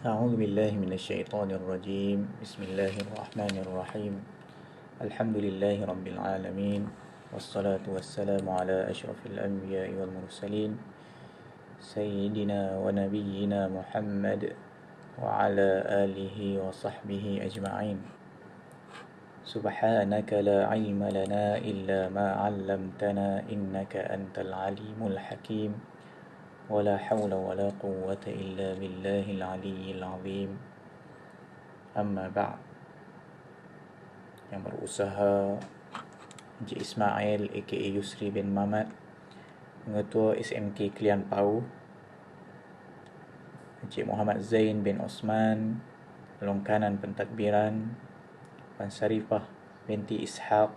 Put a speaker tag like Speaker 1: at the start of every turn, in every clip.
Speaker 1: أعوذ بالله من الشيطان الرجيم. بسم الله الرحمن الرحيم. الحمد لله رب العالمين، والصلاة والسلام على أشرف الأنبياء والمرسلين سيدنا ونبينا محمد وعلى آله وصحبه أجمعين. سبحانك لا علم لنا إلا ما علمتنا إنك أنت العليم الحكيم، ولا حول ولا قوة إلا بالله العلي العظيم. أما بعد. Yang berusaha Encik Ismail aka Yusri bin Mamat, Pengetua SMK Kelian Pau, Encik Muhammad Zain bin Osman, Longkanan Pentadbiran, Puan Sarifah binti Ishaq,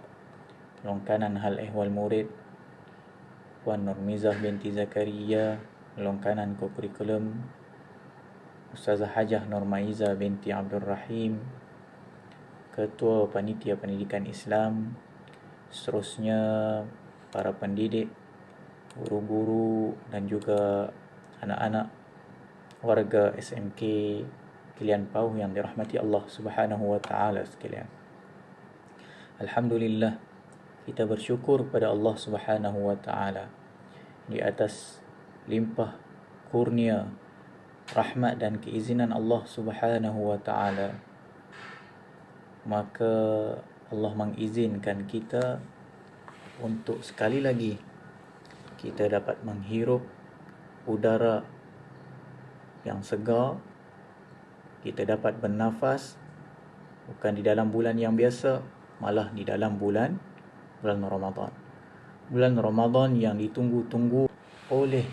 Speaker 1: Longkanan Hal Ehwal Murid, Puan Nurmizah binti Zakaria, Longkanan Kokurikulum, Ustazah Hajah Nurmaiza binti Abdul Rahim, Ketua Panitia Pendidikan Islam, seterusnya para pendidik, guru-guru dan juga anak-anak warga SMK Kelian Pau yang dirahmati Allah Subhanahu wa taala sekalian. Alhamdulillah, kita bersyukur kepada Allah Subhanahu wa taala di atas limpah kurnia rahmat dan keizinan Allah Subhanahu wa taala. Maka Allah mengizinkan kita untuk sekali lagi kita dapat menghirup udara yang segar, kita dapat bernafas bukan di dalam bulan yang biasa, malah di dalam bulan Ramadan. Bulan Ramadan yang ditunggu-tunggu oleh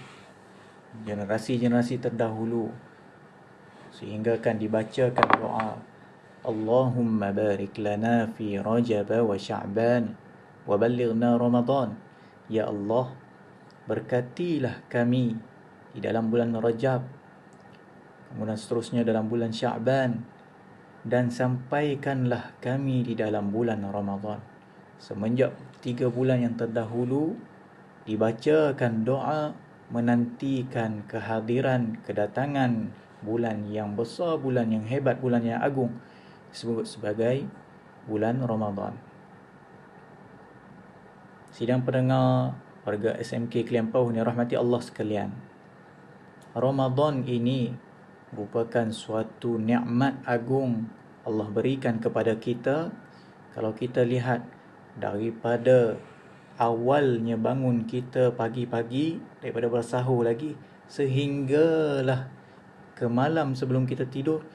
Speaker 1: generasi-generasi terdahulu, sehingga kan dibacakan doa, Allahumma barik lana fi Rajab wa Sya'ban wa ballighna Ramadan. Ya Allah, berkatilah kami di dalam bulan Rajab, kemudian seterusnya dalam bulan Sya'ban, dan sampaikanlah kami di dalam bulan Ramadan. Semenjak 3 bulan yang terdahulu dibacakan doa menantikan kehadiran, kedatangan bulan yang besar, bulan yang hebat, bulan yang agung, disebut sebagai bulan Ramadan. Sidang pendengar warga SMK Kelian Pau yang rahmati Allah sekalian, Ramadan ini merupakan suatu nikmat agung Allah berikan kepada kita. Kalau kita lihat daripada awalnya bangun kita pagi-pagi, daripada bersahur lagi, sehinggalah ke malam sebelum kita tidur,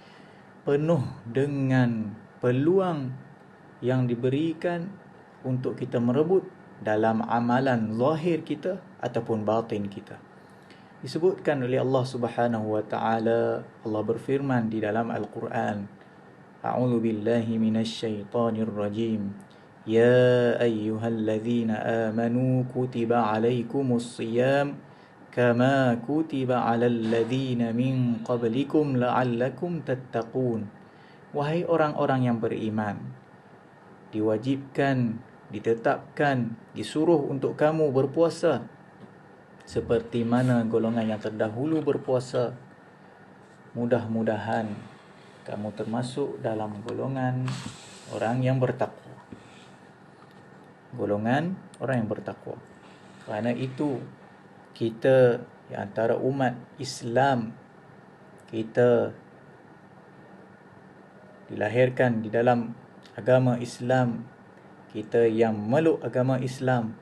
Speaker 1: penuh dengan peluang yang diberikan untuk kita merebut dalam amalan zahir kita ataupun batin kita. Disebutkan oleh Allah Subhanahu wa taala, Allah berfirman di dalam Al-Quran, A'udzu billahi minasyaitonir rajim. Ya ayyuhalladzina amanu kutiba alaikumus shiyam kama kutiba alal ladzina min qablikum la'allakum tattaqun. Wahai orang-orang yang beriman, diwajibkan, ditetapkan, disuruh untuk kamu berpuasa seperti mana golongan yang terdahulu berpuasa. Mudah-mudahan kamu termasuk dalam golongan orang yang bertakwa. Golongan orang yang bertakwa. Kerana itu kita di antara umat Islam, kita dilahirkan di dalam agama Islam, kita yang meluk agama Islam,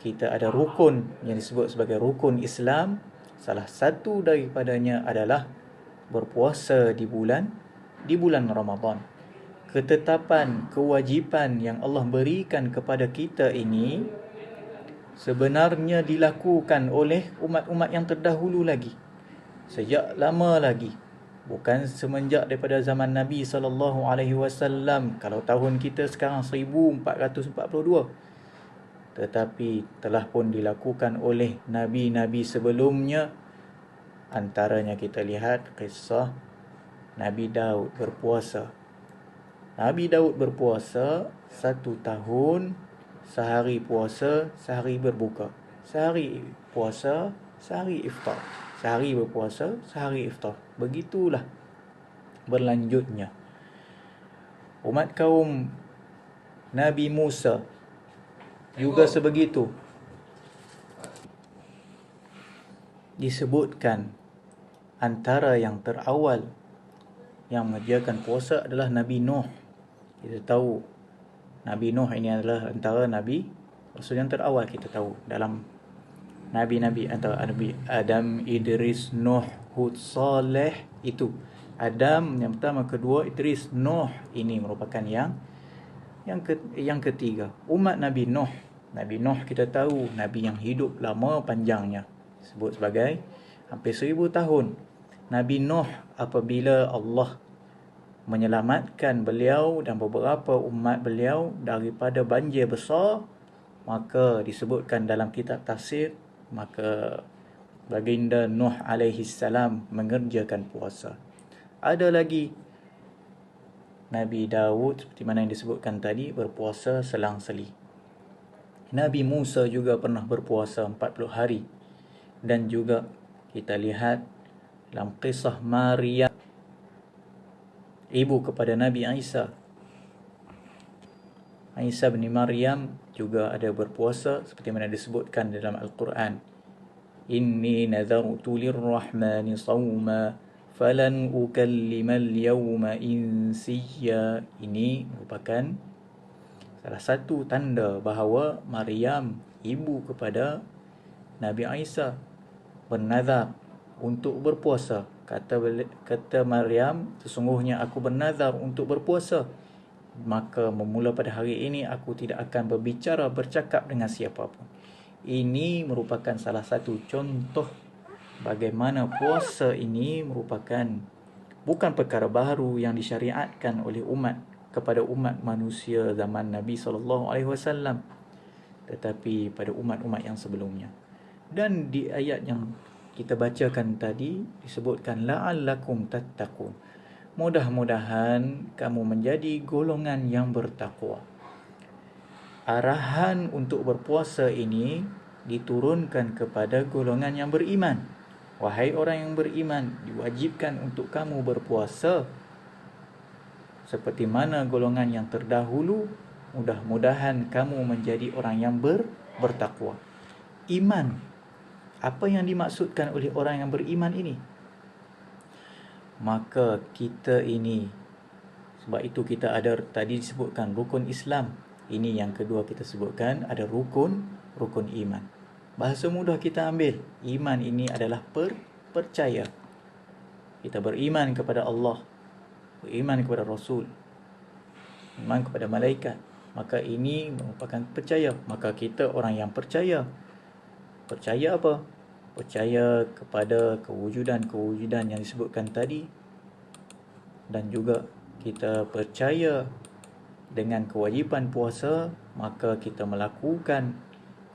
Speaker 1: kita ada rukun yang disebut sebagai rukun Islam. Salah satu daripadanya adalah berpuasa di bulan Ramadan. Ketetapan, kewajipan yang Allah berikan kepada kita ini sebenarnya dilakukan oleh umat-umat yang terdahulu lagi, sejak lama lagi, bukan semenjak daripada zaman Nabi SAW. Kalau tahun kita sekarang 1442, tetapi telah pun dilakukan oleh nabi-nabi sebelumnya. Antaranya kita lihat kisah Nabi Daud berpuasa. Nabi Daud berpuasa 1 tahun, sehari puasa, sehari berbuka. Sehari puasa, sehari iftar. Sehari berpuasa, sehari iftar. Begitulah berlanjutnya. Umat kaum Nabi Musa juga sebegitu. Disebutkan antara yang terawal yang mengerjakan puasa adalah Nabi Nuh. Kita tahu Nabi Nuh ini adalah antara Nabi Rasul yang terawal. Kita tahu dalam Nabi-Nabi antara Nabi Adam, Idris, Nuh, Hud, Saleh, itu Adam yang pertama, kedua Idris, Nuh. Ini merupakan yang ketiga. Umat Nabi Nuh. Nabi Nuh kita tahu Nabi yang hidup lama panjangnya, disebut sebagai hampir 1000 tahun. Nabi Nuh apabila Allah menyelamatkan beliau dan beberapa umat beliau daripada banjir besar, maka disebutkan dalam kitab tafsir, maka baginda Nuh alaihi salam mengerjakan puasa. Ada lagi Nabi Daud seperti mana yang disebutkan tadi, berpuasa selang-seli. Nabi Musa juga pernah berpuasa 40 hari. Dan juga kita lihat dalam kisah Maryam, ibu kepada Nabi Isa bin Maryam, juga ada berpuasa seperti mana disebutkan dalam Al-Quran. Inni nadhartu lirrahmani sawma falan ukallimal yawma insiya. Ini merupakan salah satu tanda bahawa Maryam, ibu kepada Nabi Isa, bernazar untuk berpuasa. Kata Maryam, sesungguhnya aku bernazar untuk berpuasa, maka memula pada hari ini aku tidak akan bercakap dengan siapa pun. Ini merupakan salah satu contoh bagaimana puasa ini merupakan bukan perkara baru yang disyariatkan oleh umat kepada umat manusia zaman Nabi SAW, tetapi pada umat-umat yang sebelumnya. Dan di ayat yang kita bacakan tadi disebutkan la'allakum tattaqun, mudah-mudahan kamu menjadi golongan yang bertakwa. Arahan untuk berpuasa ini diturunkan kepada golongan yang beriman. Wahai orang yang beriman, diwajibkan untuk kamu berpuasa seperti mana golongan yang terdahulu. Mudah-mudahan kamu menjadi orang yang bertakwa. Iman, apa yang dimaksudkan oleh orang yang beriman ini? Maka kita ini, sebab itu kita ada tadi disebutkan rukun Islam. Ini yang kedua kita sebutkan, ada rukun iman. Bahasa mudah kita ambil, iman ini adalah percaya. Kita beriman kepada Allah, beriman kepada Rasul, iman kepada malaikat. Maka ini merupakan percaya. Maka kita orang yang percaya. Percaya apa? Percaya kepada kewujudan yang disebutkan tadi. Dan juga kita percaya dengan kewajipan puasa, maka kita melakukan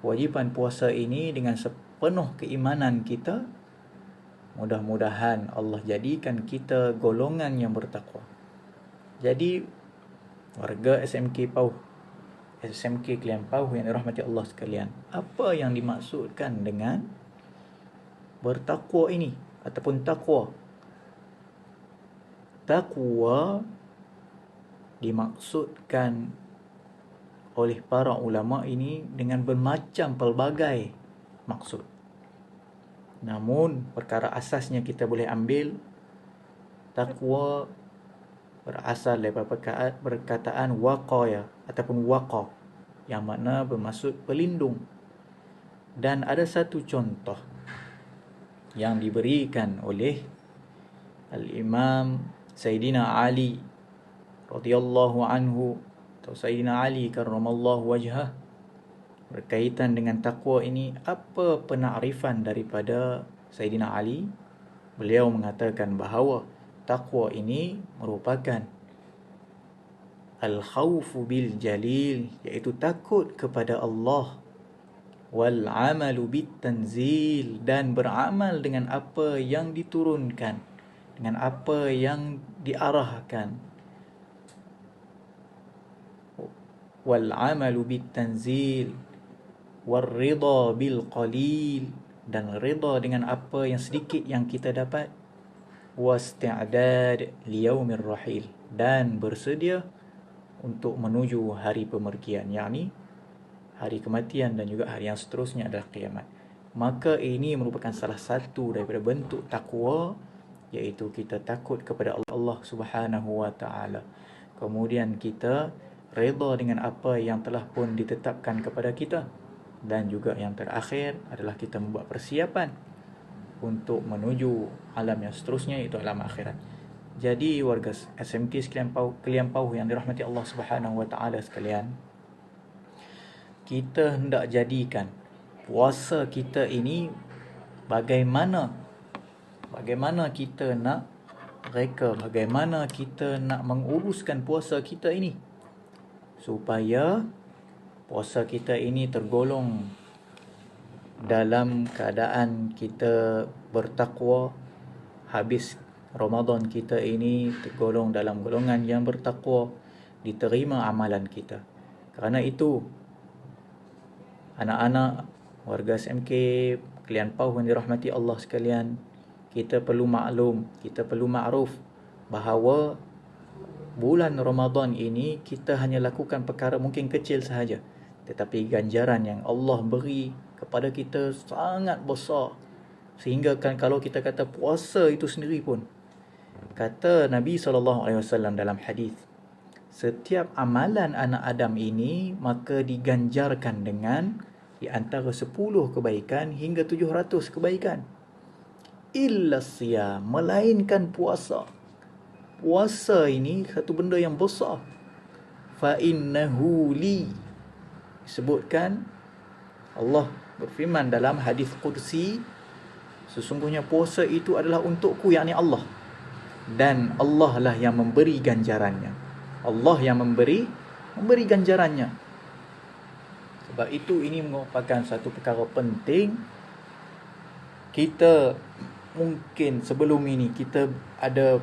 Speaker 1: kewajipan puasa ini dengan sepenuh keimanan kita. Mudah-mudahan Allah jadikan kita golongan yang bertakwa. Jadi warga SMK Kelian Pauh yang dirahmati Allah sekalian, apa yang dimaksudkan dengan bertakwa ini ataupun takwa? Takwa dimaksudkan oleh para ulama ini dengan bermacam pelbagai maksud. Namun perkara asasnya kita boleh ambil takwa berasal daripada perkataan waqaya ataupun waqa, yang makna bermaksud pelindung. Dan ada satu contoh yang diberikan oleh Al-Imam Sayyidina Ali radhiyallahu anhu, atau Sayyidina Ali karramallahu wajhah, berkaitan dengan takwa ini. Apa penakrifan daripada Sayyidina Ali? Beliau mengatakan bahawa takwa ini merupakan al-khawfu bil jalil, iaitu takut kepada Allah, wal amalu bit tanzil, dan beramal dengan apa yang diturunkan, dengan apa yang diarahkan. Wal amalu bit tanzil war ridha bil qalil, dan ridha dengan apa yang sedikit yang kita dapat. wasti'dad liyaumir rahil, dan bersedia untuk menuju hari pemergian, yakni hari kematian, dan juga hari yang seterusnya adalah kiamat. Maka ini merupakan salah satu daripada bentuk takwa, iaitu kita takut kepada Allah Subhanahu wa taala. Kemudian kita redha dengan apa yang telah pun ditetapkan kepada kita, dan juga yang terakhir adalah kita membuat persiapan untuk menuju alam yang seterusnya, iaitu alam akhirat. Jadi warga SMK sekalian pauh yang dirahmati Allah Subhanahu wa taala sekalian, kita hendak jadikan puasa kita ini bagaimana kita nak reka, bagaimana kita nak menguruskan puasa kita ini supaya puasa kita ini tergolong dalam keadaan kita bertakwa. Habis Ramadan kita ini tergolong dalam golongan yang bertakwa, diterima amalan kita. Kerana itu, anak-anak warga SMK kalian pauh yang dirahmati Allah sekalian, kita perlu maklum, kita perlu ma'ruf bahawa bulan Ramadan ini kita hanya lakukan perkara mungkin kecil sahaja, tetapi ganjaran yang Allah beri kepada kita sangat besar. Sehingga kan kalau kita kata puasa itu sendiri pun, kata Nabi SAW dalam hadis, setiap amalan anak Adam ini maka diganjarkan dengan di antara 10 kebaikan hingga 700 kebaikan. Illa siyam, melainkan puasa. Puasa ini satu benda yang besar. Fa innahu li, disebutkan Allah berfirman dalam hadis qudsi, sesungguhnya puasa itu adalah untukku, yakni Allah, dan Allah lah yang memberi ganjarannya. Allah yang memberi ganjarannya. Sebab itu ini merupakan satu perkara penting. Kita mungkin sebelum ini kita ada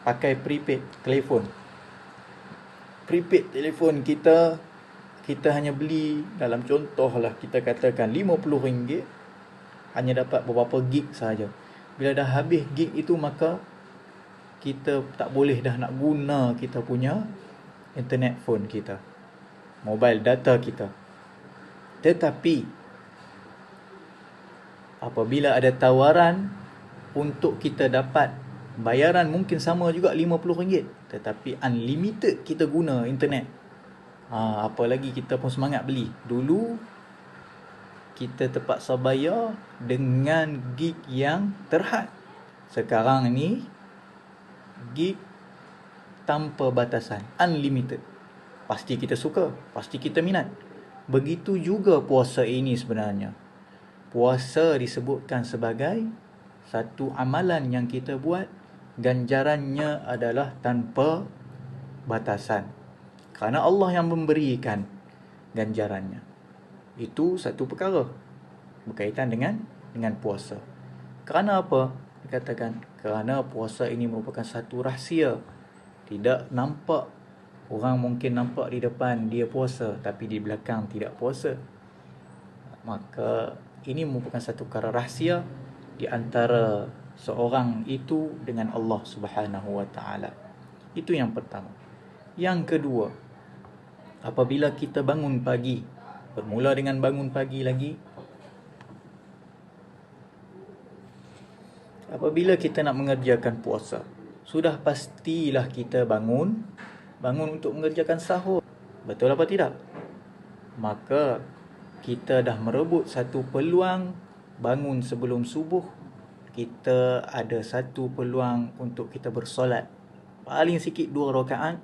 Speaker 1: pakai prepaid telefon. Prepaid telefon kita hanya beli, dalam contoh lah kita katakan RM50, hanya dapat beberapa gig sahaja. Bila dah habis gig itu, maka kita tak boleh dah nak guna kita punya internet phone kita, mobile data kita. Tetapi apabila ada tawaran untuk kita dapat bayaran mungkin sama juga RM50, tetapi unlimited kita guna internet, apa lagi kita pun semangat beli. Dulu kita terpaksa bayar dengan gig yang terhad. Sekarang ni gig tanpa batasan, unlimited. Pasti kita suka, pasti kita minat. Begitu juga puasa ini sebenarnya. Puasa disebutkan sebagai satu amalan yang kita buat, ganjarannya adalah tanpa batasan, kerana Allah yang memberikan ganjarannya. Itu satu perkara berkaitan dengan puasa. Kerana apa? Dikatakan kerana puasa ini merupakan satu rahsia. Tidak nampak. Orang mungkin nampak di depan dia puasa, tapi di belakang tidak puasa. Maka ini merupakan satu perkara rahsia di antara seorang itu dengan Allah Subhanahu wa taala. Itu yang pertama. Yang kedua, apabila kita bangun pagi, bermula dengan bangun pagi lagi, apabila kita nak mengerjakan puasa, sudah pastilah kita bangun untuk mengerjakan sahur. Betul apa tidak? Maka kita dah merebut satu peluang bangun sebelum subuh. Kita ada satu peluang untuk kita bersolat, paling sikit 2 rakaat.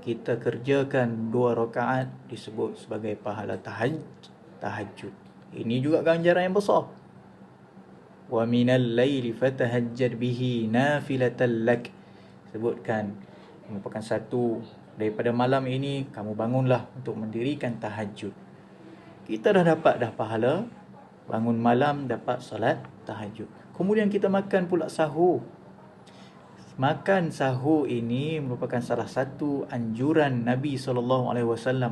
Speaker 1: Kita kerjakan 2 rakaat, disebut sebagai pahala tahajud. Ini juga ganjaran yang besar. Wa minal laili fatahajjad bihi nafilatan lak, sebutkan merupakan satu daripada malam ini kamu bangunlah untuk mendirikan tahajud. Kita dah dapat pahala bangun malam, dapat solat tahajud. Kemudian kita makan pula sahur. Makan sahur ini merupakan salah satu anjuran Nabi SAW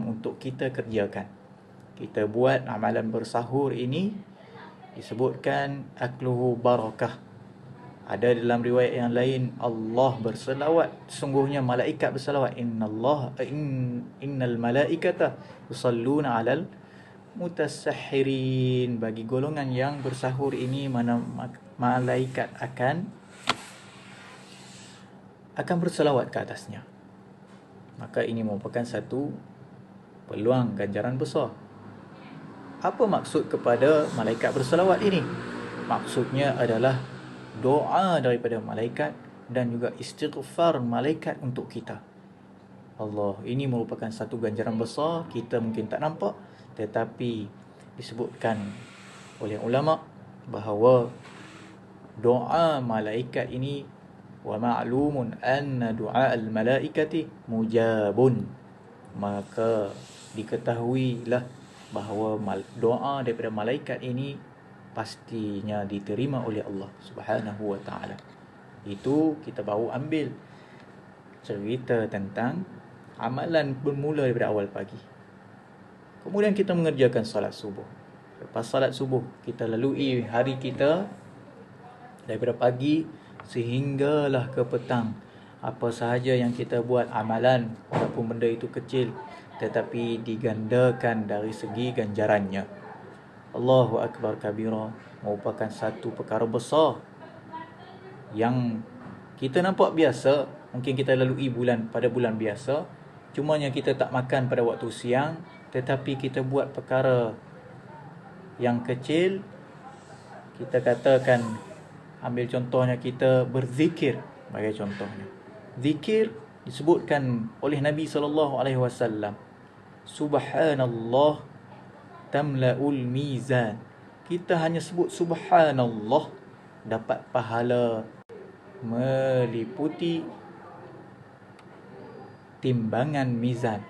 Speaker 1: untuk kita kerjakan. Kita buat amalan bersahur ini, disebutkan akluhu barakah. Ada dalam riwayat yang lain Allah berselawat, sungguhnya malaikat berselawat. Innal malaikata yusalluna 'alal mutasahhirin. Bagi golongan yang bersahur ini, mana malaikat akan berselawat ke atasnya. Maka ini merupakan satu peluang ganjaran besar. Apa maksud kepada malaikat berselawat ini? Maksudnya adalah doa daripada malaikat dan juga istighfar malaikat untuk kita. Allah, ini merupakan satu ganjaran besar, kita mungkin tak nampak, tetapi disebutkan oleh ulama bahawa doa malaikat ini, wa ma'lumun anna du'a al-malaikati mujabun, maka diketahuilah bahawa doa daripada malaikat ini pastinya diterima oleh Allah Subhanahu wa taala. Itu kita baru ambil cerita tentang amalan bermula daripada awal pagi. Kemudian kita mengerjakan salat subuh. Lepas salat subuh, kita lalui hari kita daripada pagi sehinggalah ke petang. Apa sahaja yang kita buat amalan, walaupun benda itu kecil, tetapi digandakan dari segi ganjarannya. Allahu Akbar kabira merupakan satu perkara besar yang kita nampak biasa. Mungkin kita lalui pada bulan biasa, cumanya kita tak makan pada waktu siang, tetapi kita buat perkara yang kecil. Kita katakan, ambil contohnya, kita berzikir sebagai contohnya. Zikir disebutkan oleh Nabi SAW, Subhanallah tamla'ul mizan. Kita hanya sebut subhanallah, dapat pahala meliputi timbangan mizan.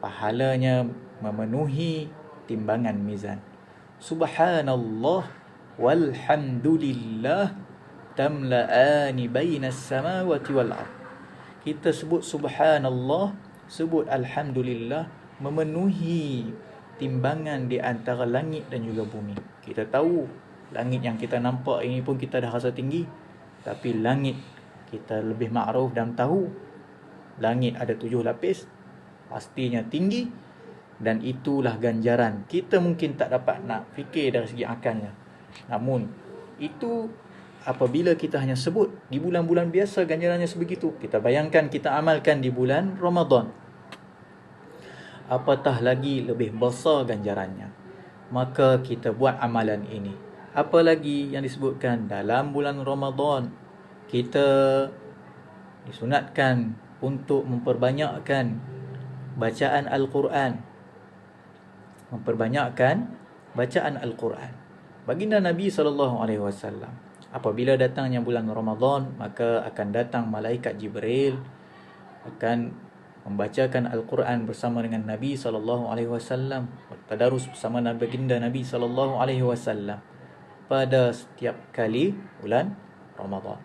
Speaker 1: Pahalanya memenuhi timbangan mizan. Subhanallah walhamdulillah tamla'ani bainas samawati wal ard. Kita sebut subhanallah, sebut alhamdulillah, memenuhi timbangan di antara langit dan juga bumi. Kita tahu langit yang kita nampak ini pun kita dah rasa tinggi, tapi langit kita lebih makruf dan tahu langit ada 7 lapis, pastinya tinggi, dan itulah ganjaran. Kita mungkin tak dapat nak fikir dari segi akalnya, namun itu apabila kita hanya sebut di bulan-bulan biasa ganjarannya sebegitu, kita bayangkan kita amalkan di bulan Ramadan, apatah lagi lebih besar ganjarannya. Maka kita buat amalan ini. Apalagi yang disebutkan dalam bulan Ramadan, kita disunatkan untuk memperbanyakkan bacaan Al-Quran. Memperbanyakkan bacaan Al-Quran. Baginda Nabi SAW, apabila datangnya bulan Ramadan, maka akan datang malaikat Jibril, akan membacakan Al-Quran bersama dengan Nabi SAW, tadarus bersama baginda Nabi SAW pada setiap kali bulan Ramadan.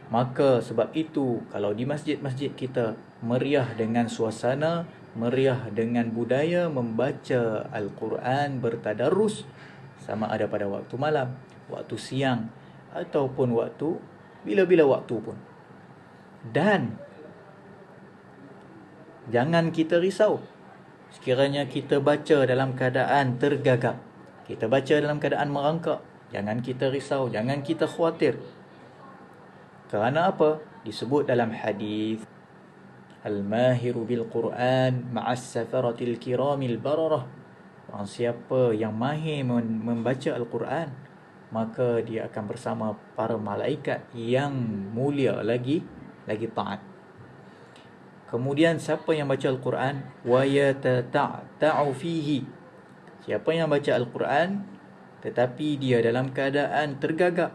Speaker 1: Maka sebab itu, kalau di masjid-masjid kita meriah dengan suasana, meriah dengan budaya membaca Al-Quran, bertadarus, sama ada pada waktu malam, waktu siang, ataupun waktu bila-bila waktu pun. Dan jangan kita risau sekiranya kita baca dalam keadaan tergagap, kita baca dalam keadaan merangkak. Jangan kita risau, jangan kita khawatir. Kerana apa? Disebut dalam hadis, Al-mahiru bil-Quran ma'as safaratil kiramil bararah. Orang siapa yang mahir membaca Al-Quran, maka dia akan bersama para malaikat yang mulia lagi taat. Kemudian siapa yang baca Al-Quran wa yatata'u fihi, siapa yang baca Al-Quran tetapi dia dalam keadaan tergagap,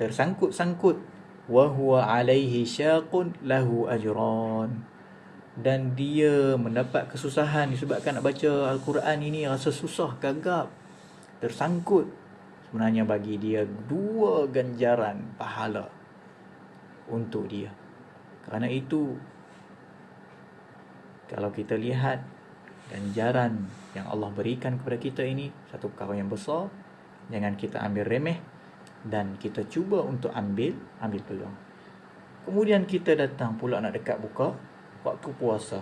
Speaker 1: tersangkut-sangkut, wa huwa alaihi syaqun lahu ajran, dan dia mendapat kesusahan disebabkan nak baca Al-Quran ini, rasa susah, gagap, tersangkut, sebenarnya bagi dia 2 ganjaran pahala untuk dia. Kerana itu, kalau kita lihat ganjaran yang Allah berikan kepada kita ini, satu perkara yang besar, jangan kita ambil remeh. dan kita cuba untuk ambil peluang. Kemudian kita datang pula nak dekat buka waktu puasa.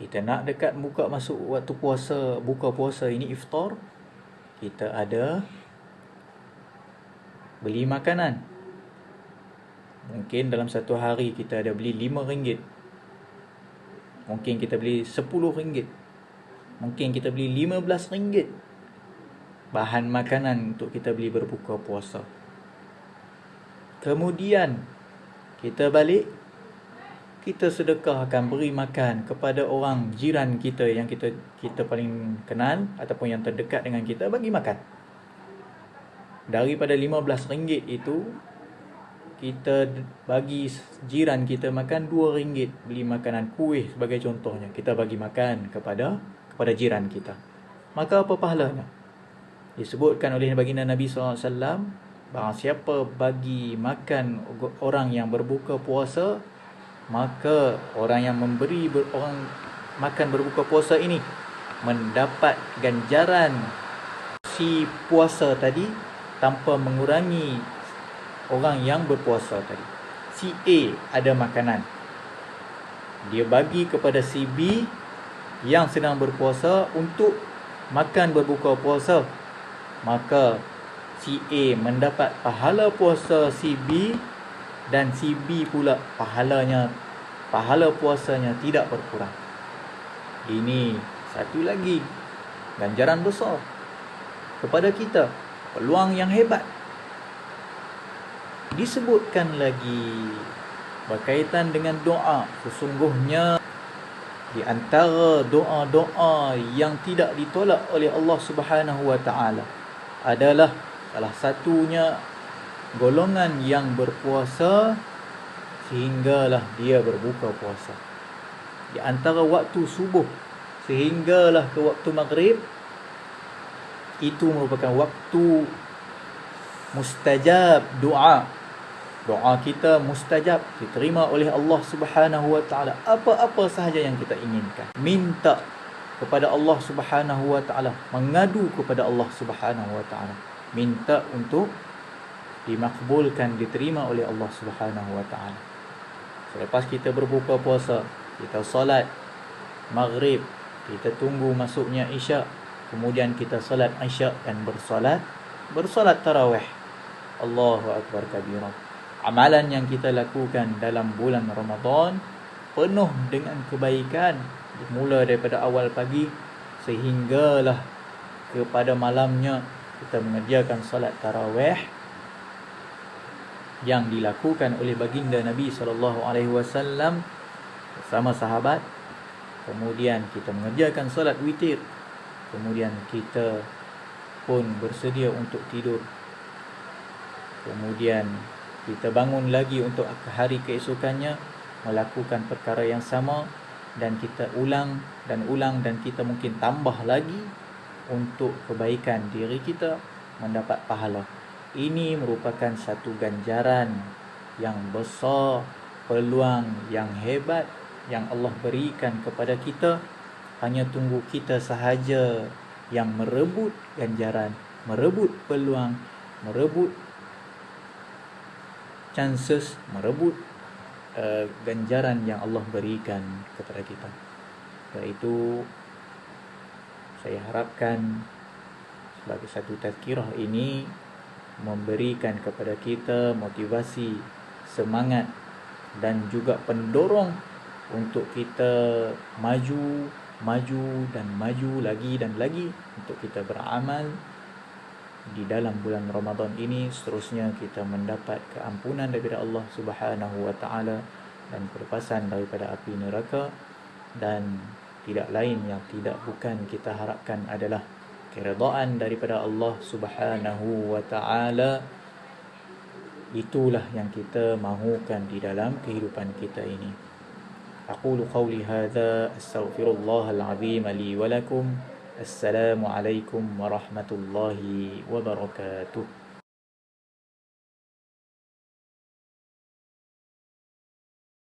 Speaker 1: Kita nak dekat masuk waktu puasa, buka puasa ini iftar. Kita ada beli makanan. Mungkin dalam satu hari kita ada beli RM5. Mungkin kita beli RM10. Mungkin kita beli RM15. Bahan makanan untuk kita beli berbuka puasa. Kemudian kita balik, kita sedekahkan, beri makan kepada orang jiran kita yang kita paling kenal ataupun yang terdekat dengan kita, bagi makan. Daripada RM15 itu, kita bagi jiran kita makan RM2, beli makanan kuih sebagai contohnya, kita bagi makan kepada jiran kita. Maka apa pahalanya? Disebutkan oleh baginda Nabi SAW, barang siapa bagi makan orang yang berbuka puasa, maka orang yang memberi orang makan berbuka puasa ini mendapat ganjaran si puasa tadi tanpa mengurangi orang yang berpuasa tadi. Si A ada makanan, dia bagi kepada si B yang sedang berpuasa untuk makan berbuka puasa, maka si A mendapat pahala puasa si B, dan si B pula pahala puasanya tidak berkurang. Ini satu lagi ganjaran besar kepada kita, peluang yang hebat. Disebutkan lagi berkaitan dengan doa, sesungguhnya di antara doa-doa yang tidak ditolak oleh Allah Subhanahu wa taala adalah salah satunya golongan yang berpuasa sehinggalah dia berbuka puasa. Di antara waktu subuh sehinggalah ke waktu maghrib, itu merupakan waktu mustajab doa. Doa kita mustajab, diterima oleh Allah Subhanahu wa taala. Apa-apa sahaja yang kita inginkan, minta kepada Allah Subhanahu wa taala, mengadu kepada Allah Subhanahu wa taala, minta untuk dimakbulkan, diterima oleh Allah Subhanahu wa taala. Selepas kita berbuka puasa, kita solat maghrib, kita tunggu masuknya isyak, kemudian kita solat isyak dan bersolat tarawih. Allahu akbar kabira. Amalan yang kita lakukan dalam bulan Ramadan penuh dengan kebaikan, mula daripada awal pagi sehinggalah kepada malamnya kita mengerjakan solat tarawih yang dilakukan oleh baginda Nabi SAW bersama sahabat. Kemudian kita mengerjakan solat witir, kemudian kita pun bersedia untuk tidur. Kemudian kita bangun lagi untuk hari keesokannya, melakukan perkara yang sama, dan kita ulang dan kita mungkin tambah lagi untuk kebaikan diri kita, mendapat pahala. Ini merupakan satu ganjaran yang besar, peluang yang hebat yang Allah berikan kepada kita. Hanya tunggu kita sahaja yang merebut ganjaran, merebut peluang, merebut chances, merebut ganjaran yang Allah berikan kepada kita. Iaitu saya harapkan sebagai satu tazkirah ini memberikan kepada kita motivasi, semangat dan juga pendorong untuk kita maju dan maju lagi dan lagi untuk kita beramal di dalam bulan Ramadan ini. Seterusnya kita mendapat keampunan daripada Allah Subhanahu wa taala dan kelepasan daripada api neraka, dan tidak lain yang bukan kita harapkan adalah keredaan daripada Allah Subhanahu wa taala. Itulah yang kita mahukan di dalam kehidupan kita ini. Aqulu qawli hadza, astaghfirullahal azim li wa lakum. Assalamualaikum warahmatullahi wabarakatuh.